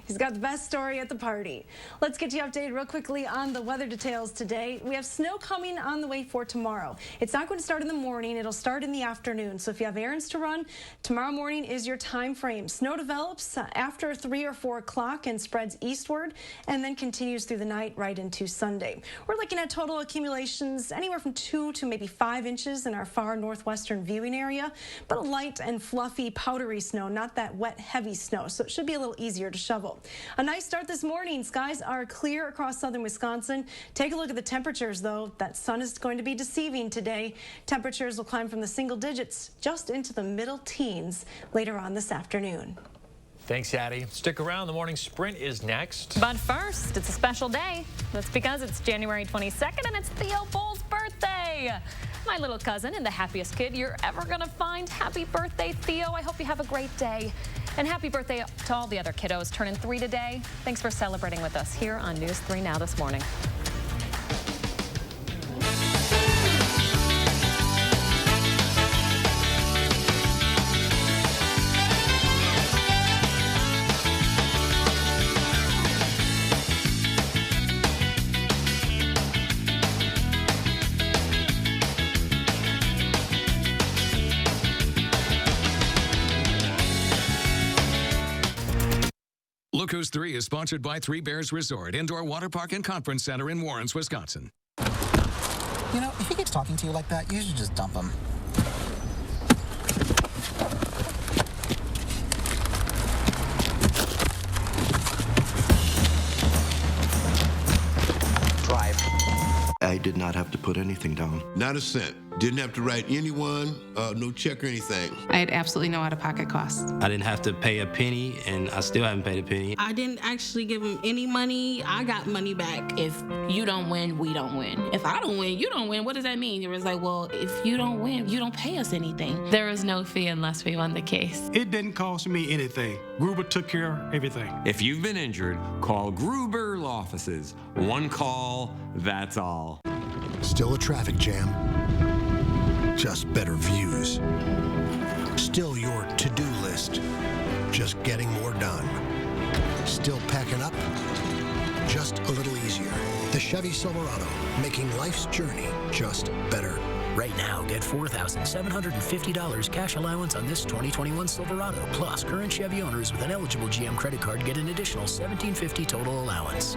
He's got the best story at the party. Let's get you updated real quickly on the weather details today. We have snow coming on the way for tomorrow. It's not going to start in the morning. It'll start in the afternoon. So if you have errands to run, tomorrow morning is your time frame. Snow develops after 3 or 4 o'clock and spreads eastward and then continues through the night right into Sunday. We're looking at total accumulations anywhere from 2 to maybe 5 inches in our far northwestern viewing area. but a light and fluffy powdery snow, not that wet, heavy snow, so it should be a little easier to shovel. A nice start this morning. Skies are clear across southern Wisconsin. Take a look at the temperatures, though. That sun is going to be deceiving today. Temperatures will climb from the single digits just into the middle teens later on this afternoon. Thanks, Addie. Stick around. The morning sprint is next. But first, it's a special day. That's because it's January 22nd and it's Theo Bull's birthday. My little cousin and the happiest kid you're ever going to find. Happy birthday, Theo. I hope you have a great day. And happy birthday to all the other kiddos turning 3 today. Thanks for celebrating with us here on News 3 Now this morning. Look Who's 3 is sponsored by Three Bears Resort, Indoor Water Park and Conference Center in Warrens, Wisconsin. You know, if he keeps talking to you like that, you should just dump him. Drive. I did not have to put anything down. Not a cent. Didn't have to write anyone, no check or anything. I had absolutely no out-of-pocket costs. I didn't have to pay a penny, and I still haven't paid a penny. I didn't actually give him any money. I got money back. If you don't win, we don't win. If I don't win, you don't win. What does that mean? It was like, well, if you don't win, you don't pay us anything. There was no fee unless we won the case. It didn't cost me anything. Gruber took care of everything. If you've been injured, call Gruber Law Offices. One call, that's all. Still a traffic jam. Just better views. Still your to-do list. Just getting more done. Still packing up. Just a little easier. The Chevy Silverado, making life's journey just better. Right now, get $4,750 cash allowance on this 2021 Silverado. Plus, current Chevy owners with an eligible GM credit card get an additional $1,750 total allowance.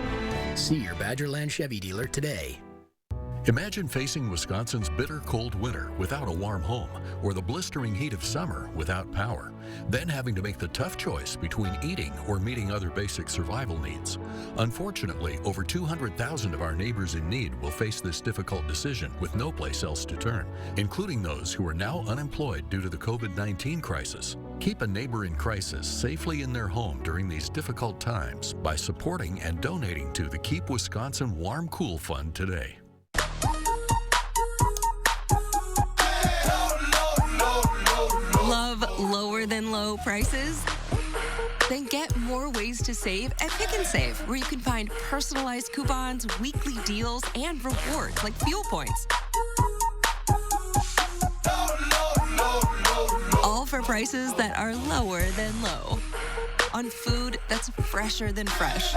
See your Badgerland Chevy dealer today. Imagine facing Wisconsin's bitter cold winter without a warm home, or the blistering heat of summer without power, then having to make the tough choice between eating or meeting other basic survival needs. Unfortunately, over 200,000 of our neighbors in need will face this difficult decision with no place else to turn, including those who are now unemployed due to the COVID-19 crisis. Keep a neighbor in crisis safely in their home during these difficult times by supporting and donating to the Keep Wisconsin Warm Cool Fund today. Love lower than low prices? Then get more ways to save at Pick 'n Save, where you can find personalized coupons, weekly deals, and rewards like fuel points. All for prices that are lower than low. On food that's fresher than fresh.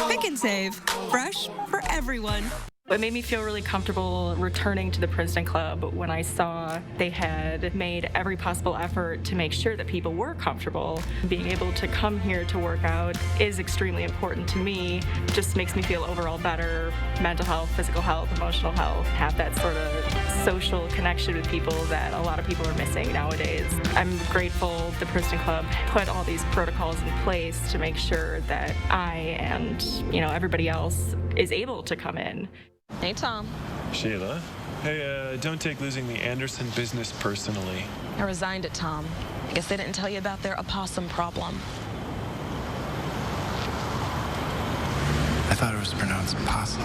Pick 'n Save. Fresh for everyone. It made me feel really comfortable returning to the Princeton Club when I saw they had made every possible effort to make sure that people were comfortable. Being able to come here to work out is extremely important to me. It just makes me feel overall better. Mental health, physical health, emotional health, have that sort of social connection with people that a lot of people are missing nowadays. I'm grateful the Princeton Club put all these protocols in place to make sure that I and, everybody else is able to come in. Hey, Tom. Sheila. Hey, don't take losing the Anderson business personally. I resigned it, Tom. I guess they didn't tell you about their opossum problem. I thought it was pronounced possum.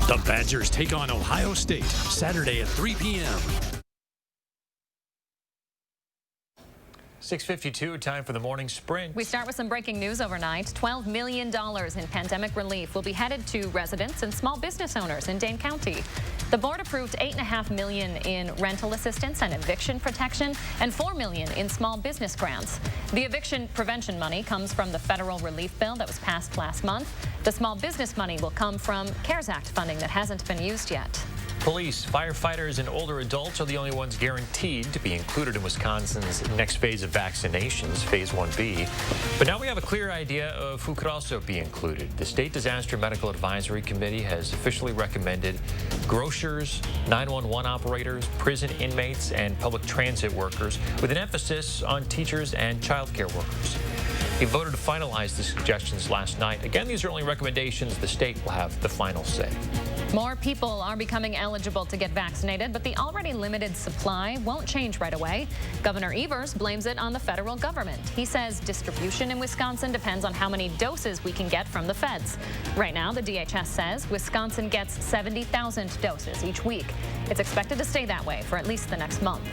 The Badgers take on Ohio State Saturday at 3 p.m. 6:52, time for the morning sprint. We start with some breaking news overnight. $12 million in pandemic relief will be headed to residents and small business owners in Dane County. The board approved $8.5 million in rental assistance and eviction protection and $4 million in small business grants. The eviction prevention money comes from the federal relief bill that was passed last month. The small business money will come from CARES Act funding that hasn't been used yet. Police, firefighters, and older adults are the only ones guaranteed to be included in Wisconsin's next phase of vaccinations, Phase 1B. But now we have a clear idea of who could also be included. The State Disaster Medical Advisory Committee has officially recommended grocers, 911 operators, prison inmates, and public transit workers, with an emphasis on teachers and childcare workers. They voted to finalize the suggestions last night. Again, these are only recommendations. The state will have the final say. More people are becoming eligible to get vaccinated, but the already limited supply won't change right away. Governor Evers blames it on the federal government. He says distribution in Wisconsin depends on how many doses we can get from the feds. Right now, the DHS says Wisconsin gets 70,000 doses each week. It's expected to stay that way for at least the next month.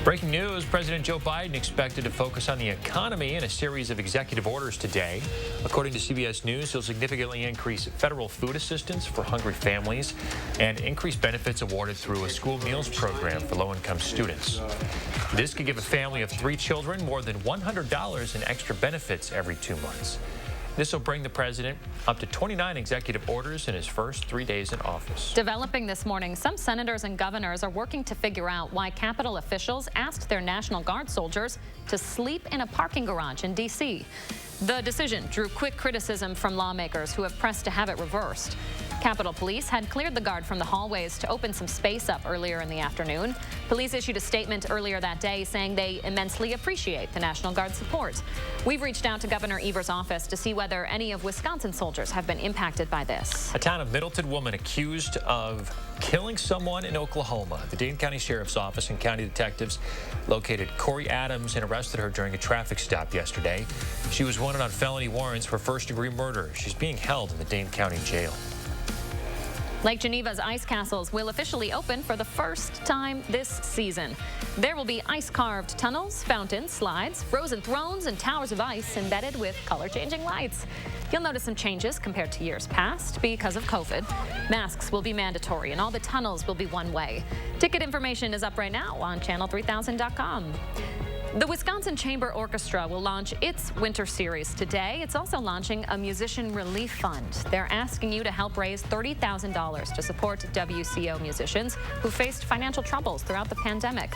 Breaking news, President Joe Biden expected to focus on the economy in a series of executive orders today. According to CBS News, he'll significantly increase federal food assistance for hungry families and increase benefits awarded through a school meals program for low-income students. This could give a family of 3 children more than $100 in extra benefits every 2 months. This will bring the president up to 29 executive orders in his first 3 days in office. Developing this morning, some senators and governors are working to figure out why Capitol officials asked their National Guard soldiers to sleep in a parking garage in D.C. The decision drew quick criticism from lawmakers who have pressed to have it reversed. Capitol Police had cleared the guard from the hallways to open some space up earlier in the afternoon. Police issued a statement earlier that day saying they immensely appreciate the National Guard's support. We've reached out to Governor Evers' office to see whether any of Wisconsin soldiers have been impacted by this. A town of Middleton woman accused of killing someone in Oklahoma. The Dane County Sheriff's Office and county detectives located Corey Adams and arrested her during a traffic stop yesterday. She was wanted on felony warrants for first-degree murder. She's being held in the Dane County Jail. Lake Geneva's ice castles will officially open for the first time this season. There will be ice-carved tunnels, fountains, slides, frozen thrones, and towers of ice embedded with color-changing lights. You'll notice some changes compared to years past because of COVID. Masks will be mandatory, and all the tunnels will be one-way. Ticket information is up right now on channel3000.com. The Wisconsin Chamber Orchestra will launch its winter series today. It's also launching a musician relief fund. They're asking you to help raise $30,000 to support WCO musicians who faced financial troubles throughout the pandemic.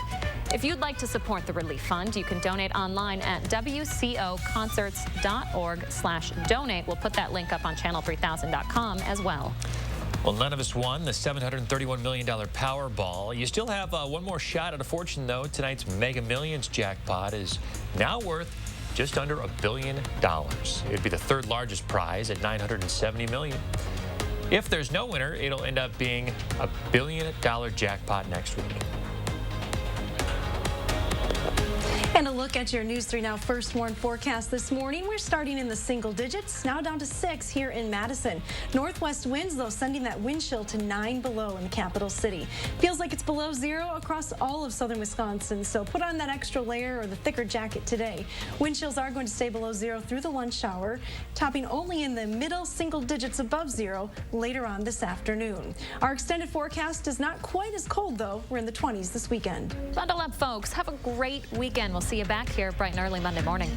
If you'd like to support the relief fund, you can donate online at wcoconcerts.org/donate. We'll put that link up on channel3000.com as well. Well, none of us won the $731 million Powerball. You still have one more shot at a fortune, though. Tonight's Mega Millions jackpot is now worth just under $1 billion. It would be the third largest prize at $970 million. If there's no winner, it'll end up being a $1 billion jackpot next week. And a look at your News 3 Now First Warn forecast this morning. We're starting in the single digits, now down to 6 here in Madison. Northwest winds, though, sending that wind chill to 9 below in the capital city. Feels like it's below 0 across all of southern Wisconsin, so put on that extra layer or the thicker jacket today. Wind chills are going to stay below 0 through the lunch hour, topping only in the middle single digits above 0 later on this afternoon. Our extended forecast is not quite as cold, though. We're in the 20s this weekend. Bundle up, folks. Have a great weekend. We'll see you back here bright and early Monday morning.